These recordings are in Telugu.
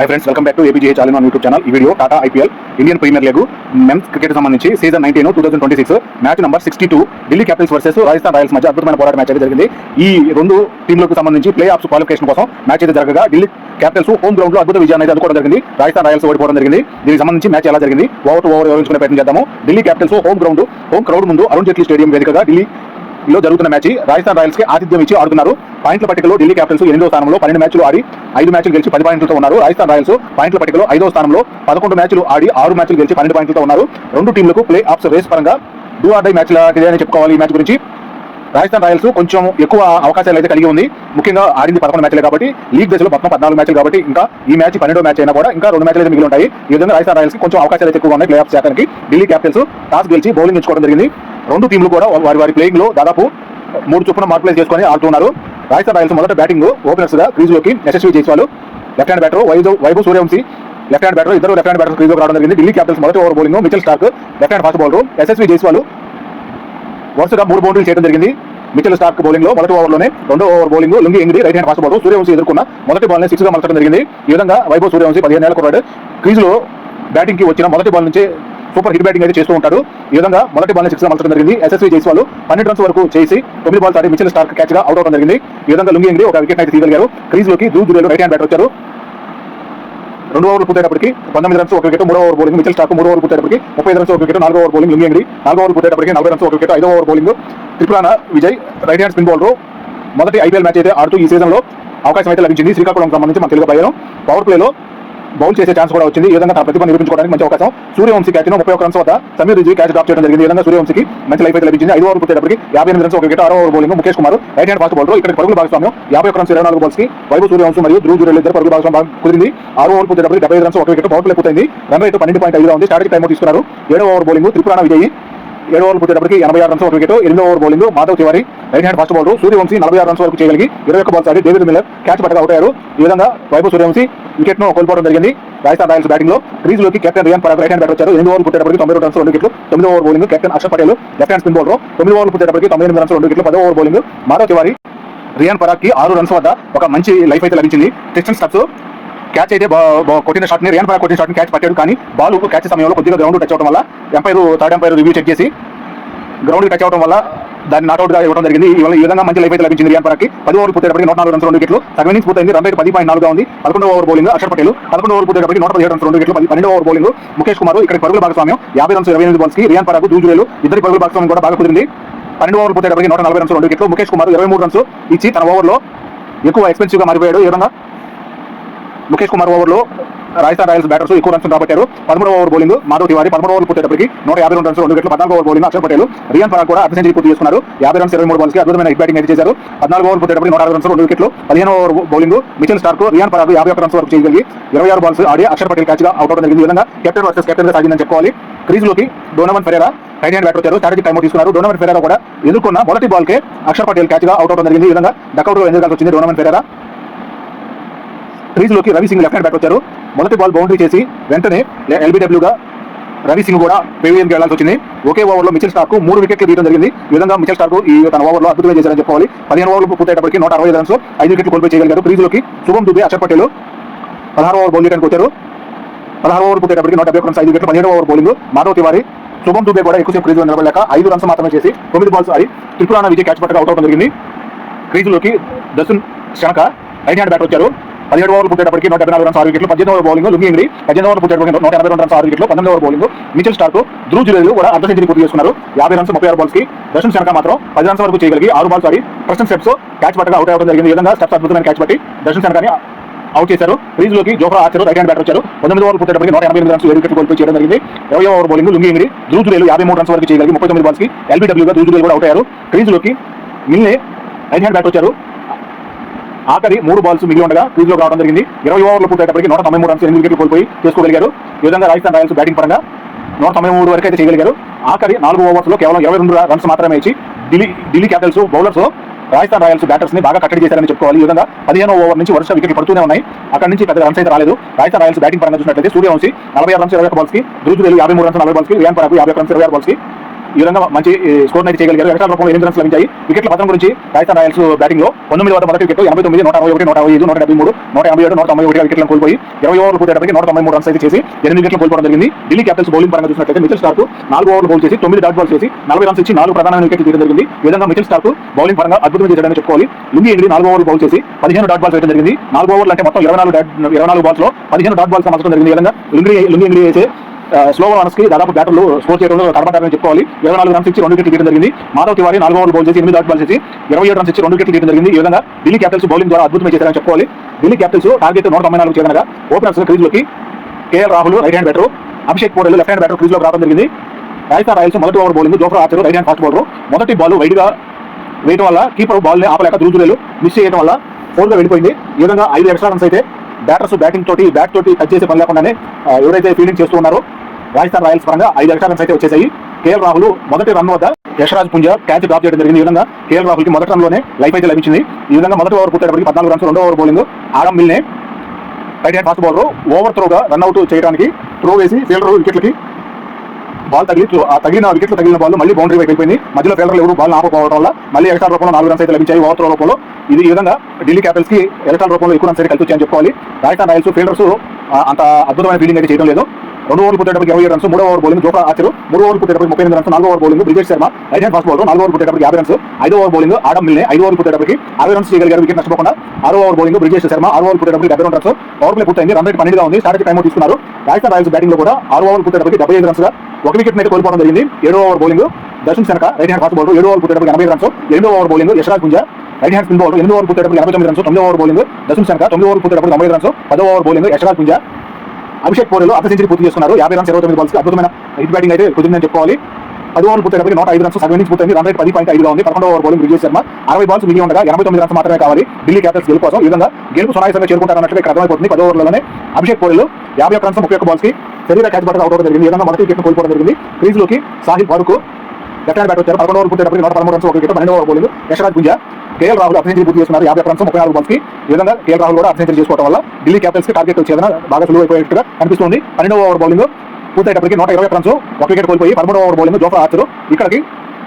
High friends welcome back to ABGA channel on YouTube channel. ఈ video Tata IPL Indian Premier League men's cricket సంబంధించి season 19 2026 match number 62 Delhi Capitals versus Rajasthan Royals మధ్య అద్భుతమైన పోరాట మ్యాచ్ అయితే జరిగింది। ఈ రెండు టీంలకు సంబంధించి ప్లే ఆఫ్స్ క్వాలిఫికేషన్ కోసం మ్యాచ్ అయితే జరగగా ఢిల్లీ క్యాపిటల్స్ హోమ్ గ్రౌండ్ లో అద్భుత విజయాన్ని అయితే అందుకోవడం జరిగింది। రాజస్థాన్ రాయల్స్ ఓడిపోవడం జరిగింది। దీనికి సంబంధించి మ్యాచ్ ఎలా జరిగింది ఓవర్ టు ఓవర్ వివరించుకునే ప్రయత్నం చేద్దాము। ఢిల్లీ క్యాపిటల్స్ హోమ్ క్రౌడ్ ముందు అరుణ్ జైట్లీ స్టేడియం వేదికగా ఢిల్లీలో జరుగుతున్న మ్యాచ్ రాజస్థాన్ రాయల్స్ కి ఆతిథ్యం ఇచ్చి ఆడుతున్నారు। పాయింట్ల పట్టికలో ఢిల్లీ క్యాపిటల్స్ 8వ స్థానంలో 12 మ్యాచ్లు ఆడి 5 మ్యాచ్లు గెలిచి 10 పాయింట్లతో ఉన్నారు। రాజస్థాన్ రాయల్స్ పాయింట్ల పట్టికలో 5వ స్థానంలో 11 మ్యాచ్లు ఆడి 6 మ్యాచ్లు గెలిచి 12 పాయింట్లతో ఉన్నారు। రెండు టీంలకు ప్లే ఆఫ్స్ రేస్ పరంగా డూ ఆర్ డై మ్యాచ్ అని చెప్పుకోవాలి। ఈ మ్యాచ్ గురించి రాజస్థాన్ రాయల్స్ కొంచెం ఎక్కువ అవకాశాలు అయితే కలిగి ఉంది। ముఖ్యంగా ఆడింది 11 మ్యాచ్లే కాబట్టి లీగ్ దశలో మొత్తం 14 మ్యాచ్లు కాబట్టి ఇంకా ఈ మ్యాచ్ 12వ మ్యాచ్ అయినా కూడా ఇంకా 2 మ్యాచ్లు అయితే మిగిలి ఉంటాయి। ఈ విధంగా రాజస్థాన్ రాయల్స్ కి కొంచెం అవకాశాలు అయితే ఎక్కువ ఉన్నాయి ప్లే ఆఫ్స్ చేయడానికి। ఢిల్లీ క్యాపిటల్స్ టాస్ గెలిచి బౌలింగ్ ఎంచుకోవడం జరిగింది। రెండు టీంలు కూడా వారి ప్లేయింగ్ లో దాదాపు 3 చొప్పున మార్క్ ప్లేస్ చేసుకుని ఆడుతున్నారు। రాజస్థాన్ రాయల్స్ మొదట బ్యాటింగ్ ఓపెనర్స్ గా క్రీజ్లోకి Yashasvi Jaiswal left hand batter Vaibhav Suryavanshi left hand batter ఇద్దరు లెఫ్ట్ హ్యాండ్ బ్యాటర్ క్రీజ్లోకి రావడం జరిగింది। ఢిల్లీ క్యాపిటల్స్ మొదటి over bowling Mitchell Starc left hand fast bowler Yashasvi Jaiswal వరుసగా 3 బౌండరీలు చేయడం జరిగింది। మిచెల్ స్టార్క్ బౌలింగ్ లో మొదటి ఓవర్లోనే రెండో over bowling Lungi Ngidi right hand fast bowler Suryavanshi ఎదుర్కొన్న మొదటి బాల్ ని 6 గా మలచడం జరిగింది। ఈ విధంగా వైభవ్ సూర్యవంశీ 15 ఏళ్ల కుర్రాడు క్రీజ్ లో బ్యాటింగ్ కి వచ్చిన మొదటి బాల్ నుంచి సూపర్ హిట్ బ్యాటింగ్ అయితే చేస్తూ ఉంటాడు। ఈ విధంగా మొదటి బాల్ ని 6 గా మలచడం జరిగింది। యశస్వి జైస్వాల్ 12 రన్స్ వరకు చేసి 9 బాల్స్ ఆడి మిచెల్ స్టార్క్ క్యాచ్ గా అవుట్ అవడం జరిగింది। ఈ విధంగా లుంగి ఎంగిడి ఒక వికెట్ అయితే తీయగలిగారు। క్రీజ్ లోకి Dhruv Jurel right hand batter వచ్చారు। 2 ఓవర్లు పూర్తయ్యేటప్పటికి 19 రన్స్ ఒక wicket 3 over bowling Mitchell Stark 3 ఓవర్లు పూర్తయ్యేటప్పటికి 35 రన్స్ ఒక wicket 4 over bowling Lungi Ngidi 4 ఓవర్లు పూర్తయ్యేటప్పటికి 40 రన్స్ ఒక wicket 5 over bowling Tripurana Vijay right hand spin bowler మొదటి ఐపీఎల్ మ్యాచ్ అయితే ఆడుతూ ఈ సీజన్ లో అవకాశం అయితే లభించింది। శ్రీకాకుళం సంబంధించి మన తెలుగు బయలు పవర్ ప్లేలో బౌల్ చేసే ఛాన్స్ కూడా వచ్చింది। ఈ విధంగా తన ప్రతిభ నిరూపించుకోవడానికి మంచి అవకాశం సూర్యవంశీ క్యాచ్ 31 రన్స్ వద్ద సమీర్ రిజ్వీ క్యాచ్ డ్రాప్ చేయడం జరిగింది। ఈ విధంగా సూర్యవంశీకి మంచి లైఫ్ అయితే లభించింది। 5 ఓవర్లు పూర్తయ్యేటప్పటికి 58 రన్స్ ఒక wicket 6 over bowling Mukesh Kumar right hand fast bowler ఇక్కడ పరుగుల భాగస్వామ్యం 51 రన్స్ 24 బాల్స్ కి వైభవ్ సూర్యవంశీ మరియు ధ్రువ్ జురేల్ ఇద్దరు పరుగుల భాగస్వామ్యం కుదిరింది। 6 ఓవర్లు పూర్తయ్యేటప్పటికి 75 రన్స్ ఒక వికెట్ పవర్ ప్లే పూర్తయింది। రన్ రేట్ 12.5 గా ఉంది। స్ట్రాటజిక్ టైం తీసుకున్నారు। 7వ ఓవర్ బౌలింగ్ త్రిపురాన విజయ్ 7 ఓవర్లు పూర్తయ్యేటప్పటికి 86 రన్స్ ఒక వికెట్ 8వ over bowling Madhav Tiwari right hand fast bowler Suryavanshi 46 runs వరకు చేయగలిగి 21 బాల్స్ ఆడి డేవిడ్ మిల్లర్ క్యాచ్ పట్టగా అవుట్ అయ్యారు। ఈ విధంగా వైభవ్ సూర్యవంశీ వికెట్ ను కోల్పోవడం జరిగింది। రాజస్థాన్ రాయల్స్ బ్యాటింగ్ లో క్రీజ్ లోకి captain Riyan Parag right hand batter వచ్చారు। 8 ఓవర్లు పూర్తయ్యేటప్పటికి 92 రన్స్ 2 వికెట్లు 9వ over bowling captain Axar Patel left hand spin bowler 9 ఓవర్లు పూర్తయ్యేటప్పటికి 98 రన్స్ 2 వికెట్లు 10వ ఓవర్ బౌలింగ్ మాధవ్ తివారీ రియాన్ పరాగ్ కి 6 రన్స్ వద్ద ఒక మంచి లైఫ్ అయితే లభించింది। క్రిస్టన్ స్టబ్స్ క్యాచ్ అయితే కొట్టిన షాట్ ని రియాన్ పరాగ్ కొట్టిన షాట్ ని క్యాచ్ పట్టాడు కానీ బాల్ క్యాచ్ సమయంలో కొద్దిగా గ్రౌండ్ టచ్ అవడం వల్ల థర్డ్ ఎంపైర్ రివ్యూ చెక్ చేసి గ్రౌండ్ టచ్ అవడం వల్ల దాన్ని నాట్అవుట్ గా ఇవ్వడం జరిగింది। ఈ విధంగా మంచి లైఫ్ అయితే లభించింది రియాన్ పరాగ్ కి। 10 ఓవర్లు పూర్తయ్యేటప్పటికి 104 రన్స్ 2 వికెట్లు సగం ఇన్నింగ్స్ పూర్తయింది। రన్ రేట్ 10.4 గా ఉంది। 11వ over bowling Axar Patel 11 over పూర్తయ్యేటప్పటికి 117 రన్స్ 2 వికెట్లు 12వ ఓవర్ బౌలింగ్ ముఖేష్ కుమార్ ఇక్కడ పరుగుల భాగస్వామ్యం 50 రన్స్ 28 బాల్స్ కి రియాన్ పరాగ్ ధ్రువ్ జురేల్ ఇద్దరి పరుగుల భాగస్వామ్యం కూడా బాగా కుదిరింది। 12 ఓవర్లు పూర్తయ్యేటప్పటికి 140 రన్స్ 2 వికెట్లు ముఖేష్ కుమార్ 23 రన్స్ ఇచ్చి తన ఓవర్లో ఎక్కువ ఎక్స్పెన్సివ్ గా మారిపోయాడు। ఈ విధంగా ముఖేష్ కుమార్ ఓవర్లో రాజస్థాన్ రాయల్స్ బ్యాటర్స్ ఎక్కువ రన్స్ రాబట్టారు। 13వ ఓవర్ బౌలింగ్ మాధవ్ తివారీ 13 ఓవర్లు పూర్తయ్యేటప్పటికి 152 రన్స్ 2 వికెట్లు 14వ ఓవర్ బౌలింగ్ అక్షర్ పటేల్ రియాన్ పరాగ్ కూడా అర్ధ సెంచరీ పూర్తి చేసుకున్నారు। 50 రన్స్ 23 బాల్స్ కి అద్భుతమైన హిట్ బ్యాటింగ్ అయితే చేశారు। 14వ ఓవర్ పూర్తయ్యేటప్పటికి 160 రన్స్ 2 వికెట్లు 15వ over bowling Mitchell Starc Riyan Parag 51 runs వరకు చేయగలిగి 26 బాల్స్ ఆడి అక్షర్ పటేల్ క్యాచ్ గా అవుట్ అవడం జరిగింది। ఈ విధంగా కెప్టెన్ వర్సెస్ కెప్టెన్ గా సాగిందని చెప్పుకోవాలి। క్రీజ్ లోకి డోనోవన్ ఫెరేరా రైట్ హ్యాండ్ బ్యాటర్ వచ్చారు। స్ట్రాటజిక్ టైం తీసుకున్నారు। డోనోవన్ ఫెరేరా కూడా ఎదుర్కొన్న మొదటి బాల్ కే అక్షర్ పటేల్ క్యాచ్ గా అవుట్ అవడం జరిగింది। ఈ విధంగా డకౌట్ గా ఎదుర్కొల్సి వచ్చింది డోనోవన్ ఫెరేరా। క్రీజ్ లోకి Ravi Singh left hand batter వచ్చారు। మొదటి బాల్ బౌండరీ చేసి వెంటనే ఎల్బీడబ్ల్యూగా రవి సింగ్ కూడా పేవియన్కి వెళ్లాల్సి వచ్చింది। ఒకే ఓవర్లో మిచెల్ స్టార్క్ 3 వికెట్లు తీయడం జరిగింది। ఈ విధంగా మిచెల్ స్టార్క్ తన ఓవర్లో అద్భుతంగా చేశారని చెప్పుకోవాలి। 15 ఓవర్లు పూర్తయ్యేటప్పటికి 165 రన్స్ 5 వికెట్లు కోల్పోయి చేయగలిగారు। క్రీజ్ లోకి శుభం దుబే అక్షర్ పటేల్ 16 ఓవర్ బౌలింగ్ చేయడానికి వచ్చారు। 16 ఓవర్ పూర్తయ్యేటప్పటికి 171 రన్స్ 5 వికెట్లు 17 ఓవర్ బౌలింగ్ మాధవ్ తివారీ శుభం దుబే కూడా ఎక్కువసేపు క్రీజ్ లో నిలబడలేక 5 రన్స్ మాత్రమే చేసి 9 బాల్స్ ఆడి త్రిపురాన విజయ్ క్యాచ్ పట్టగా అవుట్ అవడం జరిగింది। క్రీజ్ లోకి Darshan Shanaka right hand batter వచ్చారు। 17 ఓవర్లు పూర్తయ్యేటప్పటికి 174 రన్స్ 6 వికెట్లు 18వ ఓవర్ బౌలింగ్ లుంగి ఎంగిడి 18 ఓవర్లు పూర్తయ్యేటప్పటికి 182 రన్స్ 6 వికెట్లు 19వ over bowling Mitchell Starc Dhruv Jurel కూడా అర్ధ సెంచరీ పూర్తి చేసుకున్నారు। 50 రన్స్ 36 బాల్స్ కి దర్శన్ శనక మాత్రం 10 రన్స్ వరకు చేయగలిగి 6 బాల్స్ ఆడి క్రిస్టన్ స్టెప్స్ క్యాచ్ పట్టగా అవుట్ అవడం జరిగింది। ఈ విధంగా స్టెప్స్ అద్భుతమైన క్యాచ్ పట్టి దర్శన్ శనకని అవుట్ చేశారు। క్రీజ్ లోకి Zohra Archer right hand batter వచ్చారు। 19 ఓవర్లు పూర్తయ్యేటప్పటికి 188 రన్స్ 7 వికెట్లు కోల్పోయి చేయడం జరిగింది। 20వ over bowling Lungi Ngidi Dhruv Jurel 53 runs వరకు చేయగలిగి 39 బాల్స్ కి ఎల్బీడబ్ల్యూగా ధ్రువ్ జురేల్ కూడా అవుట్ అయ్యారు। క్రీజ్ లోకి మిల్నే రైట్ హ్యాండ్ బ్యాటర్ వచ్చారు। ఆఖరి 3 బాల్స్ మిగిలి ఉండగా క్రీజ్ లోకి రావడం జరిగింది। 20 ఓవర్లు పూర్తయ్యేటప్పటికి 193 రన్స్ 8 వికెట్లు కోల్పోయి చేసుకోగలిగారు। ఈ విధంగా రాజస్థాన్ రాయల్స్ బ్యాటింగ్ పరంగా 193 వరకు అయితే చేయగలిగారు। ఆఖరి 4 ఓవర్స్ లో కేవలం 22 రన్స్ మాత్రమే ఇచ్చి Delhi Capitals bowlers Rajasthan Royals batters ని బాగా కట్టడి చేశారని చెప్పుకోవాలి। ఈ విధంగా 15వ ఓవర్ నుంచి వరుస వికెట్లు పడుతూనే ఉన్నాయి। అక్కడి నుంచి పెద్ద రన్స్ అయితే రాలేదు। రాజస్థాన్ రాయల్స్ బ్యాటింగ్ పరంగా చూసినట్లయితే సూర్యవంశీ 46 రన్స్ 21 బాల్స్ కి ధ్రువ్ జురేల్ 53 రన్స్ 40 బాల్స్ కి రియాన్ పరాగ్ 51 రన్స్ 26 బాల్స్ కి ఈ విధంగా మంచి స్కోర్ అయితే చేయగలిగారు. ఎక్స్ట్రా రూపంలో 8 రన్స్ లభించాయి. వికెట్ల పతనం గురించి రాజస్థాన్ రాయల్స్ బ్యాటింగ్ లో 19 వద్ద మొదటి వికెట్ 89, 161, 165, 173, 187, 191 వికెట్లను కోల్పోయి 20 ఓవర్లు పూర్తయ్యేటప్పటికి 193 రన్స్ అయితే చేసి 8 వికెట్లు కోల్పోవడం జరిగింది. ఢిల్లీ క్యాపిటల్స్ బౌలింగ్ పరంగా చూసినట్లయితే మిచెల్ స్టార్క్ 4 ఓవర్లు బౌల్ చేసి 9 డాట్ బాల్స్ చేసి 40 రన్స్ ఇచ్చి 4 ప్రధానమైన వికెట్లు తీయడం జరిగింది. ఈ విధంగా మిచెల్ స్టార్క్ బౌలింగ్ పరంగా అద్భుతంగా చేశాడని చెప్పుకోవాలి. లుంగి ఎంగిడి 4 ఓవర్లు బౌల్ చేసి 15 డాట్ బాల్స్ వేయడం జరిగింది. 4 ఓవర్లు అంటే మొత్తం 24 బాల్స్ లో 15 డాట్ బాల్స్ మార్చడం జరిగింది. ఈ విధంగా లుంగి ఎంగిడి చేసే స్లో రన్స్ కి దాదాపు బ్యాటర్లు స్కోర్ చేయడంలో తడబడ్డారని చెప్పుకోవాలి. 24 రన్స్ ఇచ్చి 2 వికెట్లు తీయడం జరిగింది. మాధవ్ తివారీ 4 ఓవర్లు బౌల్ చేసి 8 డాట్ బాల్స్ చేసి 27 రన్స్ ఇచ్చి 2 వికెట్లు తీయడం జరిగింది. ఈ విధంగా ఢిల్లీ క్యాపిటల్స్ బౌలింగ్ ద్వారా అద్భుతమే చేశారని చెప్పుకోవాలి. ఢిల్లీ క్యాపిటల్స్ టార్గెట్ 194 చేయగా ఓపెనర్స్ క్రీజ్ లోకి KL Rahul right hand batter, Abhishek Porel left hand batter crease లోకి రావడం జరిగింది. రాజస్థాన్ రాయల్స్ మొదటి over bowling Jofra Archer right hand fast bowler మొదటి బాల్ వైడ్ గా వేయడం వల్ల కీపర్ బాల్ ని ఆపలేక దురుదురేలు మిస్ చేయడం వల్ల 4 గా వెళ్ళిపోయింది. ఈ విధంగా 5 ఎక్స్ట్రా రన్స్ అయితే బ్యాటర్స్ బ్యాట్ తోటి టచ్ చేసే పని లేకుండానే ఎవరైతే ఫీల్డింగ్ చేస్తూ ఉన్నారో రాజస్థాన్ రాయల్స్ పరంగా 5 ఎక్స్ట్రా రన్స్ అయితే వచ్చేసాయి. కేఎల్ రాహుల్ మొదటి రన్ వద్ద యశ్రాజ్ పుంజా క్యాచ్ డ్రాప్ చేయడం జరిగింది. ఈ విధంగా కేఎల్ రాహుల్ కి మొదటి రన్ లోనే లైఫ్ అయితే లభించింది. ఈ విధంగా మొదటి ఓవర్ పూర్తయ్యేటప్పటికి 14 రన్స్, రెండో over bowling Adam Milne right hand fast bowler over త్రోగా రన్అట్ చేయడానికి త్రో వేసి ఫీల్డర్ వికెట్లకి బాల్ తగిలిన వికెట్లు తగిలిన బాల్ మళ్ళీ బౌండరీ వైపు అయిపోయింది. మధ్యలో ఫీల్డర్లు ఎవరు బాల్ ఆపకపోవడం వల్ల మళ్ళీ ఎక్స్ట్రా రూపంలో 4 రన్స్ అయితే లభించాయి ఓవర్ త్రో రూపంలో. ఈ విధంగా ఢిల్లీ క్యాపిటల్స్ కి ఎక్స్ట్రా రూపంలో ఎక్కువ రన్స్ అయితే కలిసి వచ్చాయని చెప్పుకోవాలి. రాజస్థాన్ రాయల్స్ ఫీల్డర్స్ అంత అద్భుతమైన ఫీల్డింగ్ అయితే చేయడం లేదు. 2 ఓవర్లు పూర్తయ్యేటప్పటికి 27 రన్స్, 3వ ఓవర్ బౌలింగ్ జోఫ్రా ఆర్చర్, 3 ఓవర్లు పూర్తయ్యేటప్పటికి 38 రన్స్, 4వ over bowling Brijesh Sharma right hand fast bowler 4 ఓవర్లు పూర్తయ్యేటప్పటికి 50 రన్స్, 5వ ఓవర్ బౌలింగ్ ఆడమ్ మిల్నే 5 ఓవర్లు పూర్తయ్యేటప్పటికి 60 రన్స్ చేయగలిగారు వికెట్ నష్టపోకుండా. 6వ ఓవర్ బౌలింగ్ బ్రిజేష్ శర్మ 6 ఓవర్లు పూర్తయ్యేటప్పటికి 72 రన్స్, పవర్ ప్లే పూర్తయింది. రన్ రేట్ 12 గా ఉంది. స్టార్టింగ్ టైం తీసుకున్నారు. రాజస్థాన్ రాయల్స్ బ్యాటింగ్ లో కూడా 6 ఓవర్లు పూర్తయ్యేటప్పటికి 75 రన్స్ గా 1 వికెట్ అయితే కోల్పోవడం జరిగింది. 7వ over bowling Darshan Shanaka right hand fast bowler 7 ఓవర్లు పూర్తయ్యేటప్పటికి 85 రన్స్, 8వ over bowling Yashraj Punja right hand spin bowler 8 ఓవర్లు పూర్తయ్యేటప్పటికి 89 రన్స్, 9వ ఓవర్ బౌలింగ్ దర్శన్ శనక 9 ఓవర్లు పూర్తయ్యేటప్పటికి 95 రన్స్, 10వ ఓవర్ బౌలింగ్ యశ్రాజ్ పుంజా అభిషేక్ పోరెల్ అర్ధ సెంచరీ పూర్తి చేసుకున్నారు. 50 రన్స్ 29 బాల్స్ అద్భుతమైన హిట్ బ్యాటింగ్ అయితే కుదిరిందని చెప్పుకోవాలి. 10 ఓవర్లు పూర్తయ్యేటప్పటికి 105 రన్స్ 7 ఇన్నింగ్స్ పూర్తయింది. రన్ రేట్ 10.5 గా ఉంది. 11వ over bowling Brijesh Sharma 60 balls మిగిలి ఉండగా 89 రన్స్ మాత్రమే కావాలి ఢిల్లీ క్యాపిటల్స్ గెలుపు కోసం. ఈ విధంగా గెలుపు సునాయాసంగా చేరుకుంటారన్నట్టుగా ఇక్కడ అర్థమైపోతుంది. 10 ఓవర్లలోనే అభిషేక్ పోరెల్ 51 రన్స్ 31 బాల్స్ కి శరీర క్యాచ్ పట్టగా అవుట్ అవడం జరిగింది. ఈ విధంగా మొదటి వికెట్ కోల్పోవడం జరిగింది. క్రీజ్ లోకి Sahil Farooq left hand bat వచ్చారు. 11 ఓవర్లు పూర్తయ్యేటప్పటికి 113 రన్స్ 1 వికెట్. 12వ over bowling Yashraj Punja KL Rahul అర్ధ సెంచరీ పూర్తి చేస్తున్నారు. 50 రన్స్ 34 బాల్స్ కి. ఈ విధంగా కేఎల్ రాహుల్ కూడా అర్ధ సెంచరీ చేసుకోవడం వల్ల ఢిల్లీ క్యాపిటల్స్ కి టార్గెట్ వచ్చేదన బాగా సులువు అయిపోయేట్టుగా కనిపిస్తుంది. 12వ ఓవర్ బౌలింగ్ పూర్తయ్యేటప్పటికి 120 రన్స్ 1 వికెట్ కోల్పోయి 13వ ఓవర్ బౌలింగ్ జోఫ్రా ఆర్చర్ ఇక్కడికి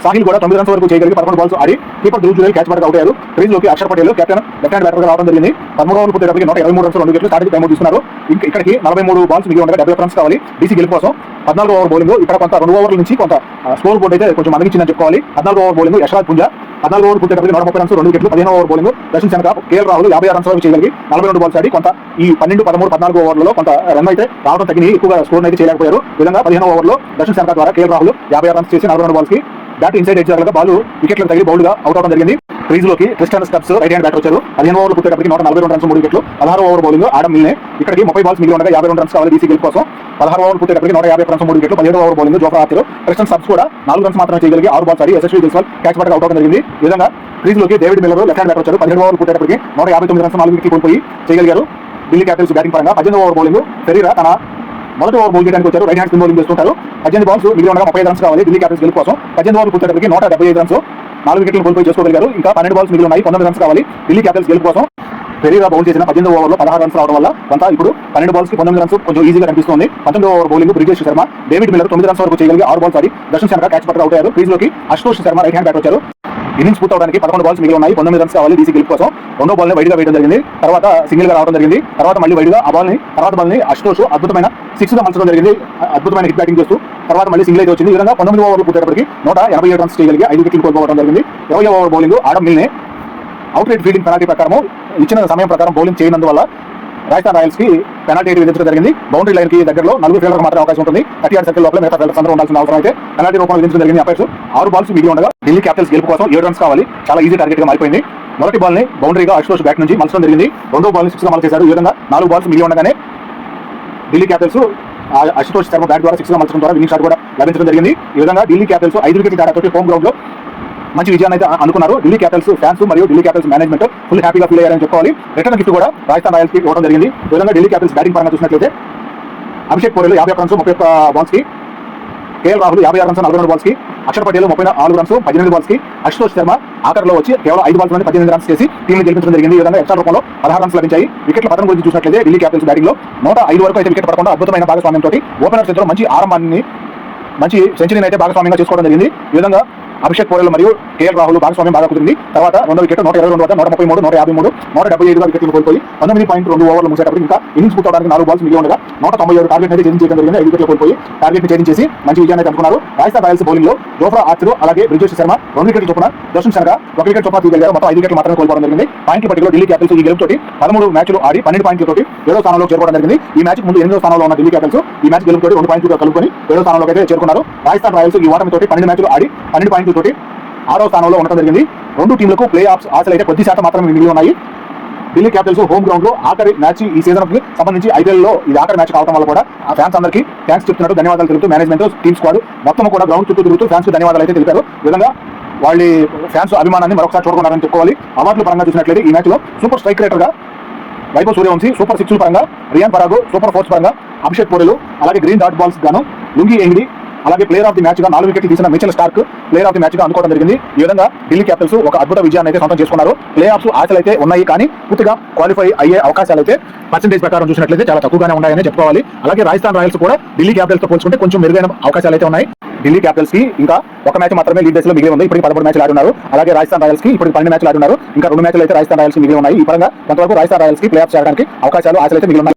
సాహిల్ కూడా 9 రన్స్ వరకు చేయగలిగి 11 బాల్స్ ఆడి కీపర్ దురుజురేల్ క్యాచ్ పట్టగా అవుట్ అయ్యారు. క్రీజ్ లోకి Axar Patel captain left hand batter గా రావడం జరిగింది. 13 ఓవర్లు పూర్తయ్యేటప్పటికి 123 రన్స్ 2 వికెట్లు స్టార్టింగ్ టైం తీసుకున్నారు. ఇక్కడికి 43 బాల్స్ మిగిలి ఉండగా 70 రన్స్ కావాలి డీసీ గెలుపు కోసం. 14వ ఓవర్ బౌలింగ్ ఇక్కడ కొంత 2 ఓవర్ల నుంచి కొంత స్కోర్ బోర్డు అయితే కొంచెం మందగించిందని చెప్పుకోవాలి. 14వ over bowling Yashraj Punja 14 over పూర్తయ్యేటప్పటికి 130 రన్స్ 2 వికెట్లు. 15వ over bowling Darshan Shanaka KL Rahul 56 runs వరకు చేయగలిగి 42 బాల్స్ ఆడి కొంత ఈ 12, 13, 14 ఓవర్లలో కొంత రన్ అయితే రావడం తగ్గి ఎక్కువగా స్కోర్ అయితే చేయలేకపోయారు. ఈ విధంగా 15వ ఓవర్లో దర్శన్ శనక ద్వారా కేఎల్ రాహుల్ 56 రన్స్ చేసి 42 బాల్స్ కి బ్యాట్ ఇన్సైడ్ ఎడ్జ్ దగ్గర బాల్ వికెట్లకు తగిలి బౌల్డ్ గా అవుట్ అవడం జరిగింది. క్రీజ్ లోకి Christian Stubbs right hand bat వచ్చారు. 15 ఓవర్లు పూర్తయ్యేటప్పటికి 142 రన్స్ 3 వికెట్లు. 16వ ఓవర్ బౌలింగ్ ఆడమ్ మిల్నే ఇక్కడికి 30 బాల్స్ మిగిలి ఉండగా 52 రన్స్ కావాలి డీసీ గెలుపు కోసం. 16వ ఓవర్ పూర్తయ్యేటప్పటికి 150 రన్స్ 3 వికెట్లు. 17వ over bowling Jofra Archer Christian Stubbs కూడా 4 రన్స్ మాత్రమే చేయగలిగి 6 బాల్స్ ఆడి యశస్వి జైస్వాల్ క్యాచ్ పట్టగా అవుట్ అవడం జరిగింది. ఈ విధంగా క్రీజ్ లోకి David Miller left hand bat వచ్చారు. 17 ఓవర్లు పూర్తయ్యేటప్పటికి 159 రన్స్ 4 వికెట్లు కోల్పోయి చేయగలిగారు ఢిల్లీ క్యాపిటల్స్ బ్యాటింగ్ పరంగా. 18వ ఓవర్ బౌలింగ్ శరీర తన మొదటి ఓవర్ బౌల్ చేయడానికి వచ్చారు. రైట్ హ్యాండ్ స్పిన్ బౌలింగ్ చేస్తుంటారు. 18 బాల్స్ మిగిలి ఉండగా 35 రన్స్ కావాలి ఢిల్లీ క్యాపిటల్స్ గెలుపు కోసం. 18 ఓవర్లు పూర్తయ్యేటప్పటికి 175 రన్స్ 4 వికెట్లు కోల్పోయి చేసుకోగలిగారు. ఇంకా 12 బాల్స్ మిగిలి ఉన్నాయి. 19 రన్స్ కావాలి ఢిల్లీ క్యాపిటల్స్ గెలుపు కోసం. పెరీరా బౌల్ చేసిన 18వ ఓవర్లో 16 రన్స్ రావడం వల్ల కొంత ఇప్పుడు 12 బాల్స్ కి 19 రన్స్ కొంచెం ఈజీగా కనిపిస్తుంది. 19వ over bowling Brijesh Sharma David Miller 9 runs వరకు చేయగలిగి 6 బాల్స్ ఆడి దర్శన్ శనక క్యాచ్ పట్టగా అవుట్ అయ్యారు. క్రీజ్ లోకి Ashutosh Sharma right hand bat వచ్చారు. ఇన్నింగ్స్ పూర్తవడానికి 11 బాల్స్ మిగిలి ఉన్నాయి. 19 రన్స్ కావాలి డీసీ గెలుపు కోసం. రెండో బాల్ ని వైడ్ గా వేయడం జరిగింది. తర్వాత సింగిల్ గా రావడం జరిగింది. తర్వాత మళ్ళీ వైడ్ గా ఆ బాల్ ని తర్వాత బాల్ ని అశుతోష్ అద్భుతమైన 6 గా మలచడం జరిగింది. అద్భుతమైన హిట్ బ్యాటింగ్ చేస్తూ తర్వాత మళ్ళీ సింగిల్ అయితే వచ్చింది. ఈ విధంగా 19వ ఓవర్లు పూర్తయ్యేటప్పటికి 187 రన్స్ చేయగలిగి 5 వికెట్లు కోల్పోవడం జరిగింది. 20వ over bowling Adam Milne out rate fielding penalty ప్రకారం ఇచ్చిన సమయం ప్రకారం బౌలింగ్ చేయనందువల్ల రాజస్థాన్ రాయల్స్ కి పెనాల్టీ విధించడం జరిగింది. బౌండరీ లైన్ కి దగ్గరలో 4 ఫీల్డర్ మాత్రమే అవకాశం ఉంటుంది. 30 సర్కిల్ లోపల మిగతా ఫీల్డర్స్ అందరూ ఉండాల్సిన అవసరం అయితే పెనాల్టీ రూపంలో విధించడం జరిగింది. అపైర్స్ 6 బాల్స్ మిగిలి ఉండగా ఢిల్లీ క్యాపిటల్స్ గెలుపు కోసం 7 రన్స్ కావాలి. చాలా ఈజీ టార్గెట్ గా మారిపోయింది. మొదటి బాల్ ని బౌండరీగా అశుతోష్ బ్యాట్ నుంచి మలచడం జరిగింది. రెండో బాల్ ని 6 గా మలచేశారు. ఈ విధంగా 4 బాల్స్ మిగిలి ఉండగానే ఢిల్లీ క్యాపిటల్స్ అశుతోష్ శర్మ బ్యాట్ ద్వారా 6 గా మలచడం ద్వారా విన్నింగ్ షాట్ కూడా లభించడం జరిగింది. ఈ విధంగా ఢిల్లీ క్యాపిటల్స్ 5 వికెట్ల తేడాతో హోమ్ గ్రౌండ్ లో మంచి విజయాన్ని అయితే అనుకున్నారు. ఢిల్లీ క్యాపిటల్స్ ఫ్యాన్స్ మరియు ఢిల్లీ క్యాపిటల్స్ మేనేజ్మెంట్ ఫుల్ హ్యాపీగా ఫీల్ అయ్యారని చెప్పుకోవాలి. రిటర్న్ గిఫ్ట్ కూడా రాజస్థాన్ రాయల్స్ కి ఇవ్వడం జరిగింది. ఈ విధంగా ఢిల్లీ క్యాపిటల్స్ బ్యాటింగ్ పరంగా చూసినట్లయితే అభిషేక్ పోరెల్ 51 రన్స్ 31 బాల్స్ కి, కేఎల్ రాహుల్ 56 రన్స్ 42 బాల్స్ కి, అక్షర్ పటేల్ 34 రన్స్ 18 బాల్స్ కి, అశుతోష్ శర్మ ఆఖరిలో వచ్చి కేవలం 5 బాల్స్ నుండి 18 రన్స్ చేసి టీమ్ ని గెలిపించడం జరిగింది. ఈ విధంగా ఎక్స్ట్రా రూపంలో 16 రన్స్ లభించాయి. వికెట్ల పతనం గురించి చూసినట్లయితే ఢిల్లీ క్యాపిటల్స్ బ్యాటింగ్ లో 105 వరకు అయితే వికెట్ పడకుండా అద్భుతమైన భాగస్వామ్యంతో ఓపెనర్స్ ఇద్దరు మంచి ఆరంభాన్ని మంచి సెంచరీని అయితే భాగస్వామ్యంగా చేసుకోవడం జరిగింది. ఈ విధంగా అభిషేక్ పోరెల్ మరియు కేఎల్ రాహుల్ భాగస్వామ్యం బాగా కుదిరింది. తర్వాత రెండో వికెట్ 122 వద్ద 133, 153, 175 వికెట్లు కోల్పోయి 19.2 ఓవర్లు ముగిసేటప్పుడు ఇంకా ఇన్నింగ్స్ పూర్తవడానికి 4 బాల్స్ మిగిలి ఉండగా 197 టార్గెట్ అయితే ఛేదించడం జరిగింది. 5 వికెట్లు కోల్పోయి టార్గెట్ ఛేదించేసి మంచి విజయాన్ని అందుకున్నారు. రాజస్థాన్ రాయల్స్ బౌలింగ్ లో జోఫ్రా ఆర్చర్ అలాగే బ్రిజేష్ శర్మ 2 వికెట్లు చొప్పున, దర్శన్ శనగా 1 వికెట్ చొప్పున తీయగలిగారు. మొత్తం 5 వికెట్లు మాత్రమే కోల్పోవడం జరిగింది. పాయింట్ల పట్టికలో ఢిల్లీ క్యాపిటల్స్ ఈ గెలుపుతోటి 13 మ్యాచ్లు ఆడి 12 పాయింట్లతోటి 7వ స్థానంలో చేరుకోవడం జరిగింది. ఈ మ్యాచ్ ముందు 8వ స్థానంలో ఉన్న ఢిల్లీ క్యాపిటల్స్ ఈ మ్యాచ్ గెలుపుతోటి 2 పాయింట్లు కలుపుకొని 7వ స్థానంలోకి అయితే చేరుకున్నారు. రాజస్థాన్ రాయల్స్ ఈ ఓటమితోటి 12 మ్యాచ్లు ఆడి 12 పాయింట్లతోటి 6వ స్థానంలో ఉండడం జరిగింది. రెండు టీంలకు ప్లే ఆఫ్స్ ఆశలు అయితే కొద్ది శాతం మాత్రమే మిగిలి ఉన్నాయి. ఢిల్లీ క్యాపిటల్స్ హోమ్ గ్రౌండ్ లో ఆఖరి మ్యాచ్ ఈ సీజన్ కి సంబంధించి ఐపీఎల్ లో ఇది ఆఖరి మ్యాచ్ కావడం వల్ల కూడా ఆ ఫ్యాన్స్ అందరికీ థ్యాంక్స్ చెప్తున్నట్టు ధన్యవాదాలు తెలుపుతూ మేనేజ్మెంట్ టీమ్ స్క్వాడ్ మొత్తం కూడా గ్రౌండ్ చుట్టూ తిరుగుతూ ఫ్యాన్స్ కు ధన్యవాదాలు అయితే తెలిపారు. ఈ విధంగా వాళ్ళ ఫ్యాన్స్ అభిమానాన్ని మరొకసారి చూడకున్నారని చెప్పుకోవాలి. అవార్డుల పరంగా చూసినట్లయితే ఈ మ్యాచ్ లో సూపర్ స్ట్రైక్ రేటర్ గా వైభవ్ సూర్యవంశీ, సూపర్ సిక్స్ పరంగా రియాన్ పరాగ్, సూపర్ ఫోర్స్ పరంగా అభిషేక్ పోరెల్, అలాగే గ్రీన్ డాట్ బాల్స్ గాను లుంగి ఎంగిడి, అలాగే ప్లేయర్ ఆఫ్ ది మ్యాచ్ గా 4 వికెట్లు తీసిన Mitchell Starc player of the match గా అందుకోవడం జరిగింది. ఈ విధంగా ఢిల్లీ క్యాపిటల్స్ ఒక అద్భుత విజయాన్ని అయితే సొంతం చేసుకున్నారు. ప్లే ఆఫ్స్ ఆశలు అయితే ఉన్నాయి, కానీ పూర్తిగా క్వాలిఫై అయ్యే అవకాశాలు అయితే పర్సెంటేజ్ ప్రకారం చూసినట్లయితే చాలా తక్కువగానే ఉన్నాయని చెప్పుకోవాలి. అలాగే రాజస్థాన్ రాయల్స్ కూడా ఢిల్లీ క్యాపిటల్స్ తో పోల్చుకుంటే కొంచెం మెరుగైన అవకాశాలు అయితే ఉన్నాయి. ఢిల్లీ క్యాపిటల్స్ కి ఇంకా ఒక మ్యాచ్ మాత్రమే లీడ్ దశలో మిగిలి ఉంది. ఇప్పుడు 13 మ్యాచ్లు ఆడున్నారు. అలాగే రాజస్థాన్ రాయల్స్ కి ఇప్పుడు 12 మ్యాచ్లు ఆడున్నారు. ఇంకా 2 మ్యాచ్లు అయితే రాజస్థాన్ రాయల్స్ మిగిలి ఉన్నాయి. ఈ పరంగా కొంతవరకు రాజస్థాన్ రాయల్స్ కి ప్లే ఆఫ్ చేయడానికి అవకాశాలు ఆశలు అయితే మిగిలి ఉన్నాయి.